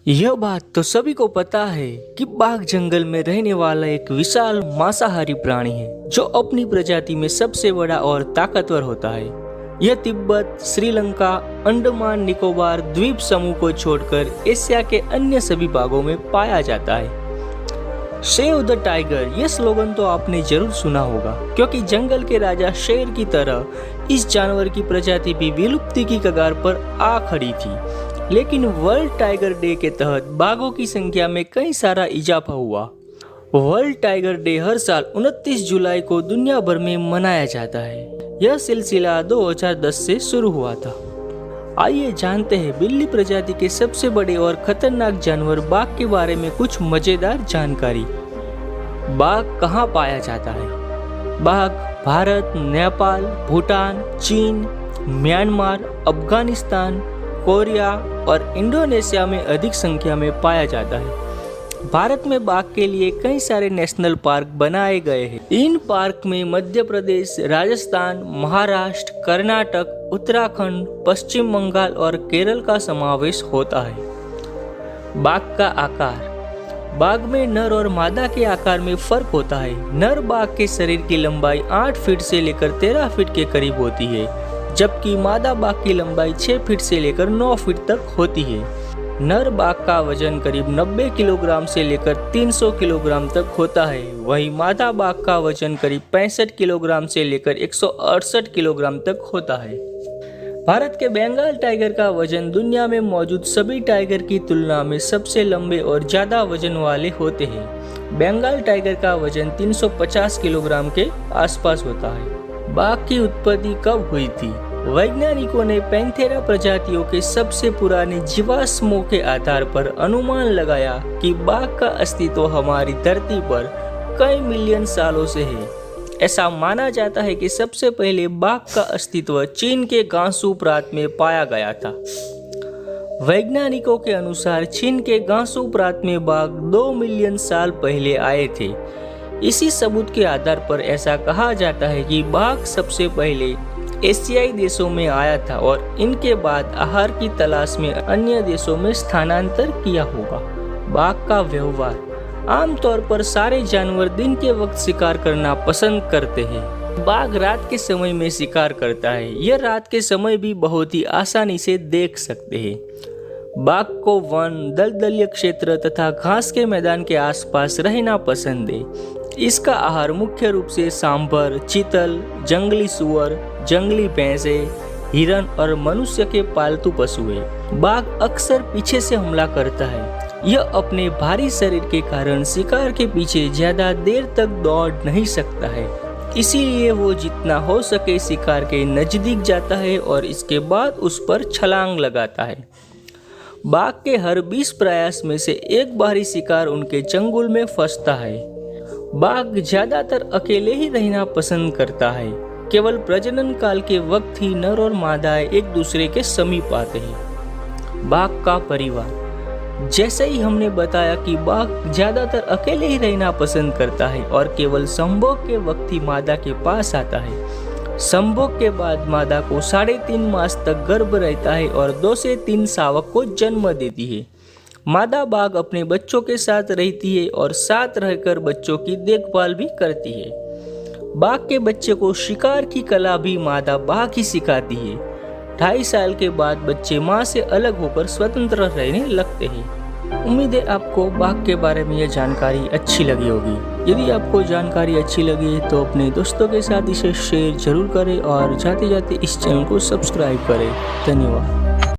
यह बात तो सभी को पता है कि बाघ जंगल में रहने वाला एक विशाल मांसाहारी प्राणी है जो अपनी प्रजाति में सबसे बड़ा और ताकतवर होता है। यह तिब्बत, श्रीलंका, अंडमान निकोबार द्वीप समूह को छोड़कर एशिया के अन्य सभी भागों में पाया जाता है। सेव द टाइगर, यह स्लोगन तो आपने जरूर सुना होगा, क्योंकि जंगल के राजा शेर की तरह इस जानवर की प्रजाति भी विलुप्ति की कगार पर आ खड़ी थी। लेकिन वर्ल्ड टाइगर डे के तहत बाघों की संख्या में कई सारा इजाफा हुआ। वर्ल्ड टाइगर डे हर साल 29 जुलाई को दुनिया भर में मनाया जाता है। यह सिलसिला 2010 से शुरू हुआ था। आइए जानते हैं बिल्ली प्रजाति के सबसे बड़े और खतरनाक जानवर बाघ के बारे में कुछ मजेदार जानकारी। बाघ कहाँ पाया जाता है? बाघ भारत, नेपाल, भूटान, चीन, म्यांमार, अफगानिस्तान, कोरिया और इंडोनेशिया में अधिक संख्या में पाया जाता है। भारत में बाघ के लिए कई सारे नेशनल पार्क बनाए गए हैं। इन पार्क में मध्य प्रदेश, राजस्थान, महाराष्ट्र, कर्नाटक, उत्तराखंड, पश्चिम बंगाल और केरल का समावेश होता है। बाघ का आकार। बाघ में नर और मादा के आकार में फर्क होता है। नर बाघ के शरीर की लंबाई 8 फीट से लेकर 13 फीट के करीब होती है, जबकि मादा बाघ की लंबाई 6 फीट से लेकर 9 फीट तक होती है। नर बाघ का वजन करीब 90 किलोग्राम से लेकर 300 किलोग्राम तक होता है। वहीं मादा बाघ का वजन करीब 65 किलोग्राम से लेकर 168 किलोग्राम तक होता है। भारत के बंगाल टाइगर का वजन दुनिया में मौजूद सभी टाइगर की तुलना में सबसे लंबे और ज्यादा वजन वाले होते हैं। बंगाल टाइगर का वजन 350 किलोग्राम के आसपास होता है। बाघ की उत्पत्ति कब हुई थी? वैज्ञानिकों ने पैंथेरा प्रजातियों के सबसे पुराने जीवाश्मों के आधार पर अनुमान लगाया कि बाघ का अस्तित्व हमारी धरती पर कई मिलियन सालों से है। ऐसा माना जाता है कि सबसे पहले बाघ का अस्तित्व चीन के गांसू प्रांत में पाया गया था। वैज्ञानिकों के अनुसार चीन के गांसू प्रांत में बाघ 2 मिलियन साल पहले आए थे। इसी सबूत के आधार पर ऐसा कहा जाता है कि बाघ सबसे पहले एशियाई देशों में आया था और इनके बाद आहार की तलाश में अन्य देशों में स्थानांतर किया होगा। बाघ का व्यवहार। आमतौर पर सारे जानवर दिन के वक्त शिकार करना पसंद करते हैं। बाघ रात के समय में शिकार करता है। यह रात के समय भी बहुत ही आसानी से देख सकते हैं। बाघ को वन, दलदलीय क्षेत्र तथा घास के मैदान के आसपास रहना पसंद है। इसका आहार मुख्य रूप से सांभर, चीतल, जंगली सुअर, जंगली भैंसे, हिरन और मनुष्य के पालतू पशु है। बाघ अक्सर पीछे से हमला करता है। यह अपने भारी शरीर के कारण शिकार के पीछे ज्यादा देर तक दौड़ नहीं सकता है, इसीलिए वो जितना हो सके शिकार के नजदीक जाता है और इसके बाद उस पर छलांग लगाता है। बाघ के हर 20 प्रयास में से एक बारी शिकार उनके चंगुल में फंसता है। बाघ ज्यादातर अकेले ही रहना पसंद करता है। केवल प्रजनन काल के वक्त ही नर और मादाएं एक दूसरे के समीप आते हैं। बाघ का परिवार। जैसे ही हमने बताया कि बाघ ज्यादातर अकेले ही रहना पसंद करता है और केवल संभोग के वक्त ही मादा के पास आता है। संभोग के बाद मादा को 3.5 मास तक गर्भ रहता है और 2 से 3 शावक को जन्म देती है। मादा बाघ अपने बच्चों के साथ रहती है और साथ रहकर बच्चों की देखभाल भी करती है। बाघ के बच्चे को शिकार की कला भी मादा बाघ ही सिखाती है। 2.5 साल के बाद बच्चे माँ से अलग होकर स्वतंत्र रहने लगते हैं। उम्मीद है आपको बाघ के बारे में यह जानकारी अच्छी लगी होगी। यदि आपको जानकारी अच्छी लगी तो अपने दोस्तों के साथ इसे शेयर जरूर करें और जाते जाते इस चैनल को सब्सक्राइब करें। धन्यवाद।